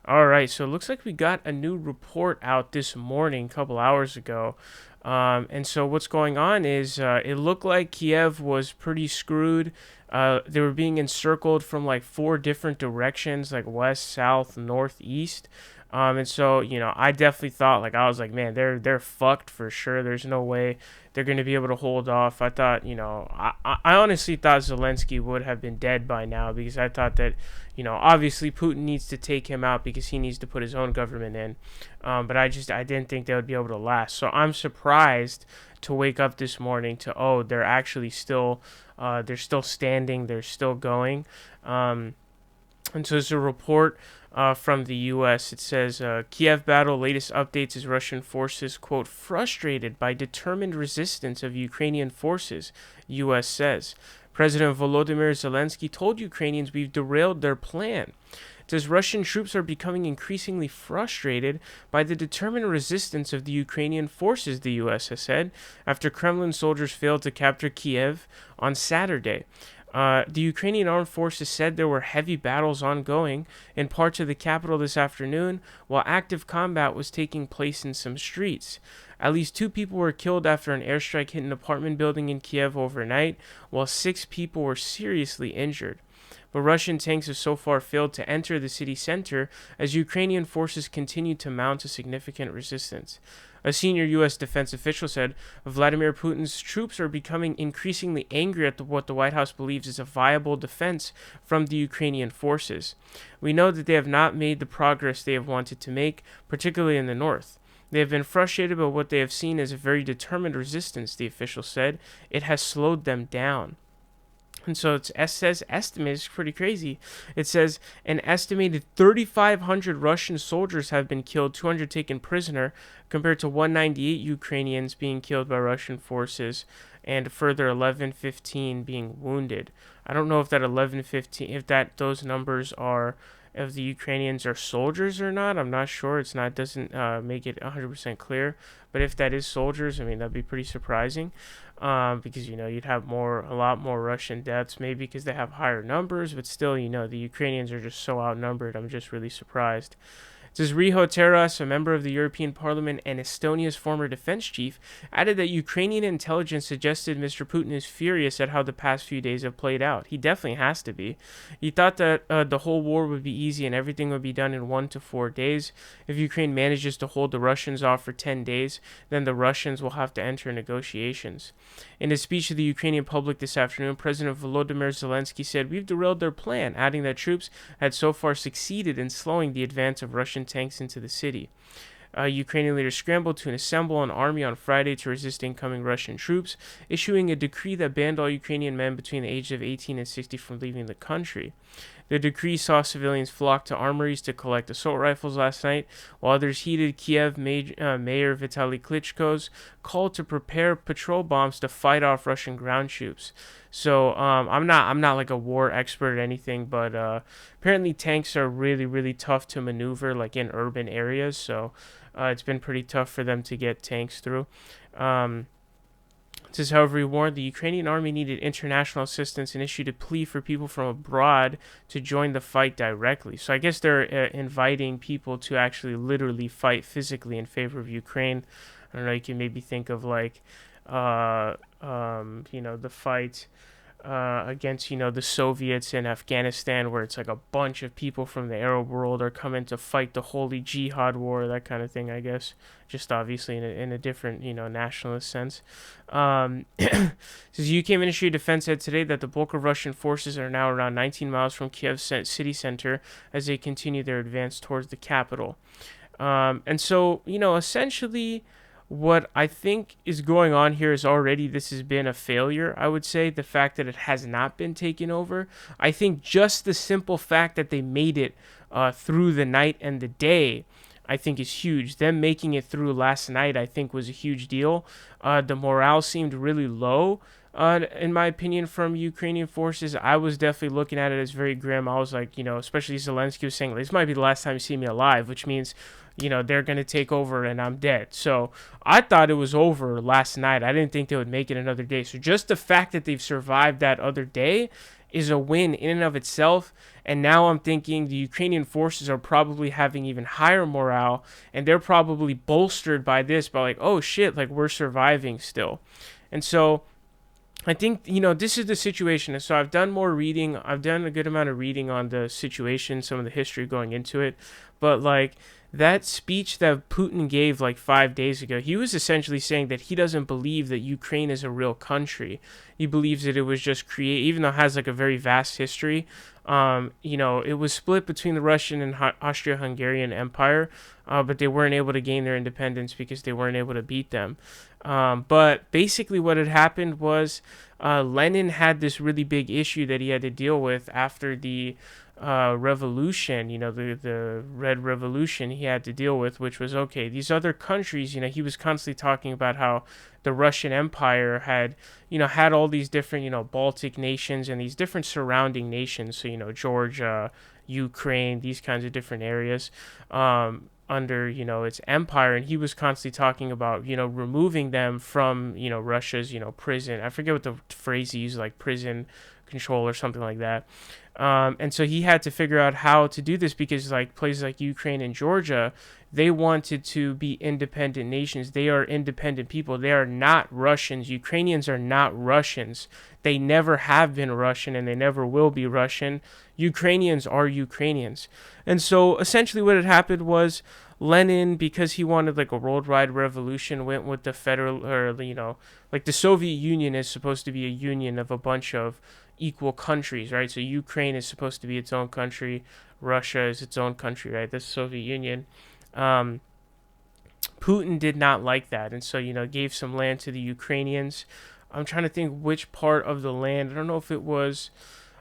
All right, so it looks like we got a new report out this morning, a couple hours ago. And so what's going on is it looked like Kiev was pretty screwed. They were being encircled from like four different directions, like west, south, north, east. And so I definitely thought, like, I was like, man, they're fucked for sure. There's no way they're going to be able to hold off. I thought, I honestly thought Zelensky would have been dead by now, because I thought that, obviously Putin needs to take him out because he needs to put his own government in. But I didn't think they would be able to last. So I'm surprised to wake up this morning to, oh, they're actually still, they're still standing, they're still going. And so there's a report from the U.S. It says, Kiev battle, latest updates is Russian forces, quote, frustrated by determined resistance of Ukrainian forces, U.S. says. President Volodymyr Zelensky told Ukrainians we've derailed their plan. It says Russian troops are becoming increasingly frustrated by the determined resistance of the Ukrainian forces, the U.S. has said, after Kremlin soldiers failed to capture Kiev on Saturday. The Ukrainian armed forces said there were heavy battles ongoing in parts of the capital this afternoon, while active combat was taking place in some streets. At least 2 people were killed after an airstrike hit an apartment building in Kiev overnight, while 6 people were seriously injured. But Russian tanks have so far failed to enter the city center as Ukrainian forces continue to mount a significant resistance. A senior U.S. defense official said Vladimir Putin's troops are becoming increasingly angry at what the White House believes is a viable defense from the Ukrainian forces. We know that they have not made the progress they have wanted to make, particularly in the north. They have been frustrated by what they have seen as a very determined resistance, the official said. It has slowed them down. And so it says estimate is pretty crazy. It says an estimated 3,500 Russian soldiers have been killed, 200 taken prisoner, compared to 198 Ukrainians being killed by Russian forces, and further 1115 being wounded. I don't know if that 1115, if that those numbers are, if the Ukrainians are soldiers or not. I'm not sure. It's not, doesn't make it 100% clear. But if that is soldiers, I mean, that'd be pretty surprising, because you'd have a lot more Russian deaths, maybe because they have higher numbers, but still, the Ukrainians are just so outnumbered. I'm just really surprised. It says Riho Terras, a member of the European Parliament and Estonia's former defense chief, added that Ukrainian intelligence suggested Mr. Putin is furious at how the past few days have played out. He definitely has to be. He thought that the whole war would be easy and everything would be done in 1 to 4 days. If Ukraine manages to hold the Russians off for 10 days, then the Russians will have to enter negotiations. In a speech to the Ukrainian public this afternoon, President Volodymyr Zelensky said, we've derailed their plan, adding that troops had so far succeeded in slowing the advance of Russian tanks into the city. Ukrainian leaders scrambled to assemble an army on Friday to resist incoming Russian troops, issuing a decree that banned all Ukrainian men between the ages of 18 and 60 from leaving the country. The decree saw civilians flock to armories to collect assault rifles last night, while others heeded Kiev Mayor Vitaly Klitschko's call to prepare patrol bombs to fight off Russian ground troops. So I'm not like a war expert or anything, but apparently tanks are really, really tough to maneuver, like in urban areas. So it's been pretty tough for them to get tanks through. It says, however, he warned the Ukrainian army needed international assistance and issued a plea for people from abroad to join the fight directly. So I guess they're inviting people to actually literally fight physically in favor of Ukraine. I don't know, you can maybe think of like, the fight against, the Soviets in Afghanistan, where it's like a bunch of people from the Arab world are coming to fight the holy jihad war, that kind of thing, I guess. Just obviously in a different, nationalist sense. Says UK Ministry of Defense said today that the bulk of Russian forces are now around 19 miles from Kiev city center as they continue their advance towards the capital. And so, essentially, what I think is going on here is already this has been a failure, I would say, the fact that it has not been taken over. I think just the simple fact that they made it through the night and the day, I think is huge. Them making it through last night, I think, was a huge deal. The morale seemed really low, in my opinion, from Ukrainian forces. I was definitely looking at it as very grim. I was like, especially Zelensky was saying, this might be the last time you see me alive, which means, they're going to take over and I'm dead. So I thought it was over last night. I didn't think they would make it another day. So just the fact that they've survived that other day is a win in and of itself. And now I'm thinking the Ukrainian forces are probably having even higher morale, and they're probably bolstered by this, by like, oh shit, like we're surviving still. And so I think, this is the situation. So I've done more reading. I've done a good amount of reading on the situation, some of the history going into it. But like that speech that Putin gave like 5 days ago, he was essentially saying that he doesn't believe that Ukraine is a real country. He believes that it was just created, even though it has like a very vast history. It was split between the Russian and Austro-Hungarian Empire, but they weren't able to gain their independence because they weren't able to beat them. But basically, what had happened was Lenin had this really big issue that he had to deal with after the revolution, the Red Revolution he had to deal with, which was, okay, these other countries, he was constantly talking about how the Russian Empire had, had all these different, Baltic nations and these different surrounding nations. So, Georgia, Ukraine, these kinds of different areas. Under its empire, and he was constantly talking about removing them from Russia's prison. I forget what the phrase he used, like prison control or something like that. And so he had to figure out how to do this, because like places like Ukraine and Georgia, they wanted to be independent nations. They are independent people. They are not Russians. Ukrainians are not Russians. They never have been Russian, and they never will be Russian. Ukrainians are Ukrainians. And so essentially what had happened was Lenin, because he wanted like a worldwide revolution, went with the federal, or like the Soviet Union is supposed to be a union of a bunch of equal countries, right? So Ukraine is supposed to be its own country, Russia is its own country, right? The Soviet Union. Putin did not like that, and so gave some land to the Ukrainians. I'm trying to think which part of the land. I don't know if it was.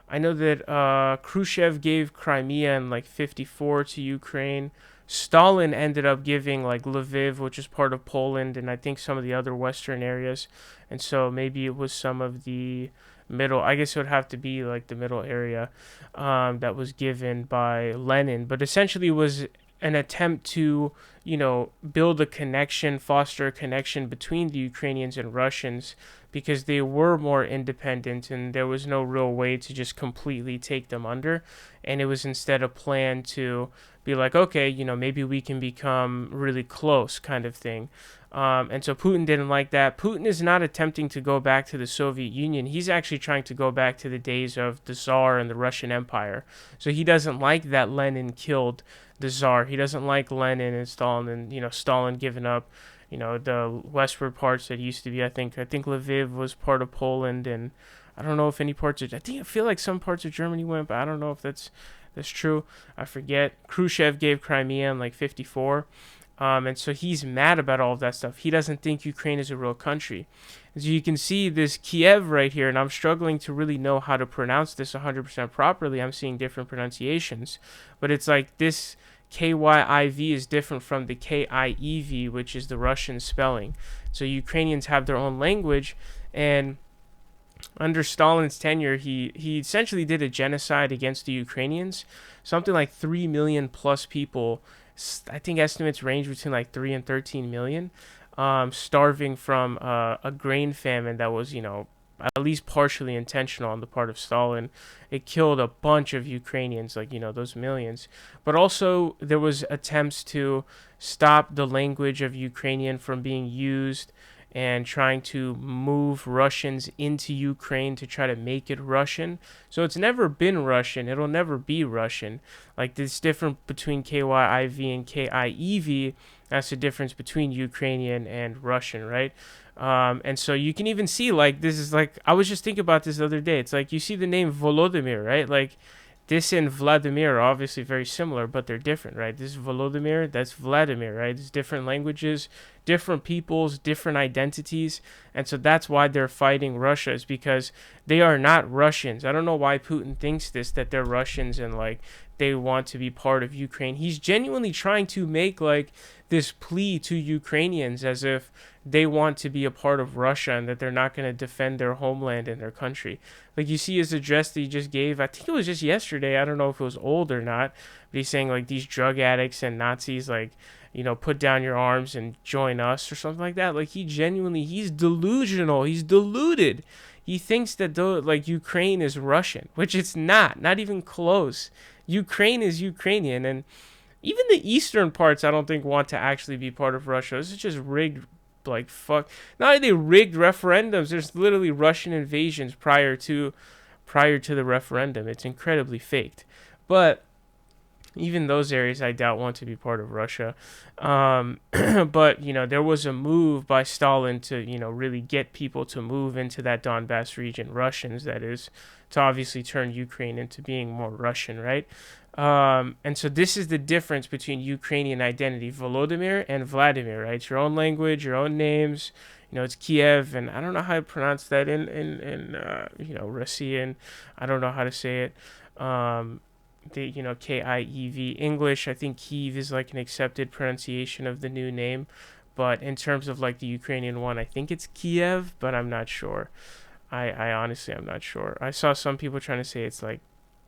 I know that Khrushchev gave Crimea in like 54 to Ukraine. Stalin ended up giving like Lviv, which is part of Poland, and I think some of the other western areas. And so maybe it was some of the middle. I guess it would have to be like the middle area that was given by Lenin. But essentially, it was an attempt to build a connection, foster a connection between the Ukrainians and Russians, because they were more independent and there was no real way to just completely take them under. And it was instead a plan to be like, okay, maybe we can become really close, kind of thing. And so Putin didn't like that. Putin is not attempting to go back to the Soviet Union. He's actually trying to go back to the days of the Tsar and the Russian Empire. So he doesn't like that Lenin killed the Tsar. He doesn't like Lenin and Stalin, and Stalin giving up the westward parts that used to be. I think Lviv was part of Poland, and I don't know if any parts of. I feel like some parts of Germany went, but I don't know if that's true. I forget. Khrushchev gave Crimea in like 54. And so he's mad about all of that stuff. He doesn't think Ukraine is a real country. As you can see, this Kiev right here, and I'm struggling to really know how to pronounce this 100% properly. I'm seeing different pronunciations. But it's like this KYIV is different from the KIEV, which is the Russian spelling. So Ukrainians have their own language, and under Stalin's tenure, he essentially did a genocide against the Ukrainians. Something like 3 million plus people, I think estimates range between like 3 and 13 million, starving from a grain famine that was, at least partially intentional on the part of Stalin. It killed a bunch of Ukrainians, like, those millions. But also there was attempts to stop the language of Ukrainian from being used, and trying to move Russians into Ukraine to try to make it Russian. So it's never been Russian. It'll never be Russian. Like, this difference between KYIV and KIEV, that's the difference between Ukrainian and Russian, right? And so you can even see, like, this is like, I was just thinking about this the other day. It's like, you see the name Volodymyr, right? Like, this and Vladimir are obviously very similar, but they're different, right? This is Volodymyr, that's Vladimir, right? It's different languages, different peoples, different identities. And so that's why they're fighting Russia, is because they are not Russians. I don't know why Putin thinks this, that they're Russians and like they want to be part of Ukraine. He's genuinely trying to make like this plea to Ukrainians as if they want to be a part of Russia and that they're not going to defend their homeland and their country. Like, you see his address that he just gave, I think it was just yesterday, I don't know if it was old or not, but he's saying like these drug addicts and Nazis, like, put down your arms and join us or something like that. Like, he's delusional, he's deluded. he thinks that like Ukraine is Russian, which it's not even close. Ukraine is Ukrainian, and even the eastern parts, I don't think want to actually be part of Russia. This is just rigged, like fuck. Not only they rigged referendums. There's literally Russian invasions prior to the referendum. It's incredibly faked, but even those areas I doubt want to be part of Russia. But there was a move by Stalin to really get people to move into that Donbass region, Russians that is, to obviously turn Ukraine into being more Russian, right? And so this is the difference between Ukrainian identity, Volodymyr and Vladimir, right? It's your own language, your own names. It's Kiev, and I don't know how to pronounce that in Russian. I don't know how to say it. The Kiev English. I think Kiev is like an accepted pronunciation of the new name, but in terms of like the Ukrainian one, I think it's Kiev, but I'm not sure. I honestly I'm not sure. I saw some people trying to say it's like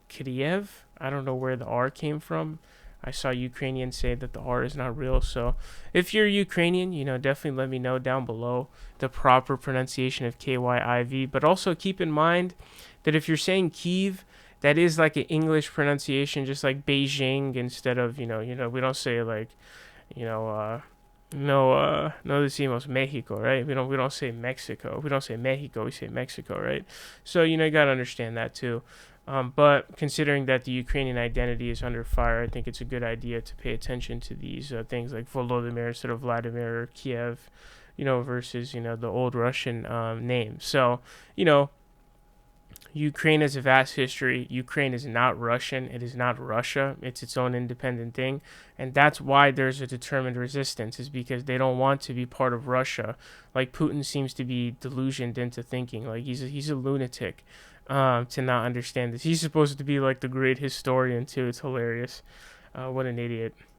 Kiev. I don't know where the R came from. I saw Ukrainians say that the R is not real. So if you're Ukrainian, definitely let me know down below the proper pronunciation of Kyiv. But also keep in mind that if you're saying Kiev, that is like an English pronunciation, just like Beijing instead of, we don't say like, no decimos Mexico, right? We don't say Mexico. We don't say Mexico, we say Mexico, right? So, you got to understand that too. But considering that the Ukrainian identity is under fire, I think it's a good idea to pay attention to these things like Volodymyr instead of Vladimir, or Kiev, versus, the old Russian name. So, Ukraine has a vast history. Ukraine is not Russian. It is not Russia. It's its own independent thing. And that's why there's a determined resistance, is because they don't want to be part of Russia. Like Putin seems to be delusioned into thinking. Like he's a lunatic to not understand this. He's supposed to be like the great historian too. It's hilarious. What an idiot.